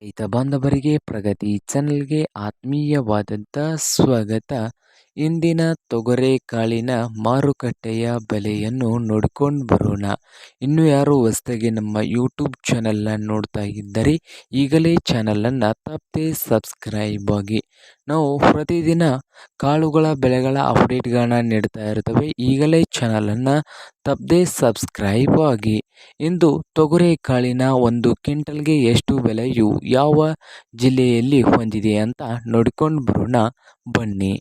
ರೈತ ಬಾಂಧವರಿಗೆ ಪ್ರಗತಿ ಚಾನೆಲ್ಗೆ ಆತ್ಮೀಯವಾದಂಥ ಸ್ವಾಗತ. ಇಂದಿನ ತೊಗರೆ ಕಾಳಿನ ಮಾರುಕಟ್ಟೆಯ ಬೆಲೆಯನ್ನು ನೋಡಿಕೊಂಡು ಬರೋಣ. ಇನ್ನು ಯಾರು ಹೊಸದಾಗಿ ನಮ್ಮ ಯೂಟ್ಯೂಬ್ ಚಾನಲ್ನ ನೋಡ್ತಾ ಇದ್ದರೆ ಈಗಲೇ ಚಾನಲನ್ನು ತಪ್ಪದೆ ಸಬ್ಸ್ಕ್ರೈಬ್ ಆಗಿ. ನಾವು ಪ್ರತಿದಿನ ಕಾಳುಗಳ ಬೆಲೆಗಳ ಅಪ್ಡೇಟ್ಗಳನ್ನ ನೀಡ್ತಾ ಇರ್ತವೆ. ಈಗಲೇ ಚಾನಲನ್ನು ತಪ್ಪದೆ ಸಬ್ಸ್ಕ್ರೈಬ್ ಆಗಿ. ಇಂದು ತೊಗರೆ ಕಾಳಿನ ಒಂದು ಕ್ವಿಂಟಲ್ಗೆ ಎಷ್ಟು ಬೆಲೆಯು ಯಾವ ಜಿಲ್ಲೆಯಲ್ಲಿ ಹೊಂದಿದೆ ಅಂತ ನೋಡಿಕೊಂಡು ಬರೋಣ ಬನ್ನಿ.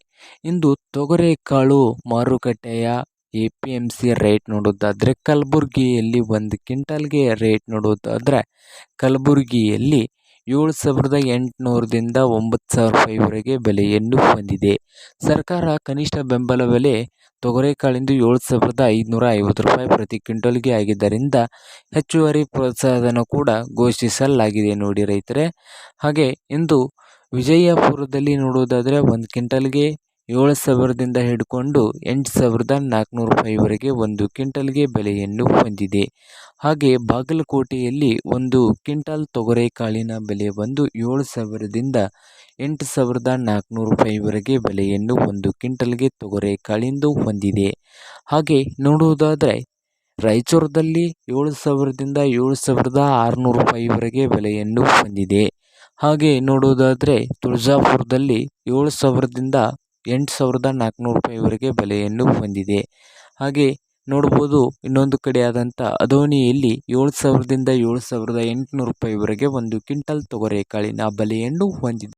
ಇಂದು ತೊಗರೆಕಾಳು ಮಾರುಕಟ್ಟೆಯ APMC ರೇಟ್ ನೋಡೋದಾದರೆ ಕಲಬುರಗಿಯಲ್ಲಿ ಒಂದು ಕ್ವಿಂಟಲ್ಗೆ ರೇಟ್ ನೋಡೋದಾದರೆ ಕಲಬುರಗಿಯಲ್ಲಿ 7,800ದಿಂದ 9,000 ರೂಪಾಯಿವರೆಗೆ ಬೆಲೆಯನ್ನು ಹೊಂದಿದೆ. ಸರ್ಕಾರ ಕನಿಷ್ಠ ಬೆಂಬಲ ಬೆಲೆ ತೊಗರೆಕಾಳಿಂದು 7,550 ರೂಪಾಯಿ ಪ್ರತಿ ಕ್ವಿಂಟಲ್ಗೆ ಆಗಿದ್ದರಿಂದ ಹೆಚ್ಚುವರಿ ಪ್ರೋತ್ಸಾಹಧನ ಕೂಡ ಘೋಷಿಸಲಾಗಿದೆ ನೋಡಿ ರೈತರೆ. ಹಾಗೆ ಇಂದು ವಿಜಯಪುರದಲ್ಲಿ ನೋಡೋದಾದರೆ ಒಂದು ಕ್ವಿಂಟಲ್ಗೆ 7,000ದಿಂದ ಹಿಡ್ಕೊಂಡು 8,400 ರೂಪಾಯಿವರೆಗೆ ಒಂದು ಕ್ವಿಂಟಲ್ಗೆ ಬೆಲೆಯನ್ನು ಹೊಂದಿದೆ. ಹಾಗೆ ಬಾಗಲಕೋಟೆಯಲ್ಲಿ ಒಂದು ಕ್ವಿಂಟಲ್ ತೊಗರೆಕಾಳಿನ ಬೆಲೆ ಬಂದು 7,000ದಿಂದ 8,400 ರೂಪಾಯಿವರೆಗೆ ಬೆಲೆಯನ್ನು ಒಂದು ಕ್ವಿಂಟಲ್ಗೆ ತೊಗರೆಕಾಳಿಂದು ಹೊಂದಿದೆ. ಹಾಗೆ ನೋಡುವುದಾದರೆ ರಾಯಚೂರದಲ್ಲಿ 7,000ದಿಂದ 7,600 ರೂಪಾಯಿವರೆಗೆ ಬೆಲೆಯನ್ನು ಹೊಂದಿದೆ. ಹಾಗೆ ನೋಡುವುದಾದರೆ ತುಳಜಾಪುರದಲ್ಲಿ 7,000ದಿಂದ 8,400 ರೂಪಾಯಿವರೆಗೆ ಬೆಲೆಯನ್ನು ಹೊಂದಿದೆ. ಹಾಗೆ ನೋಡ್ಬೋದು ಇನ್ನೊಂದು ಕಡೆ ಆದಂಥ ಅದೋನಿಯಲ್ಲಿ 7,000ದಿಂದ 7,800 ರೂಪಾಯಿವರೆಗೆ ಒಂದು ಕ್ವಿಂಟಲ್ ತೊಗರೆಕಾಳಿನ ಬೆಲೆಯನ್ನು ಹೊಂದಿದೆ.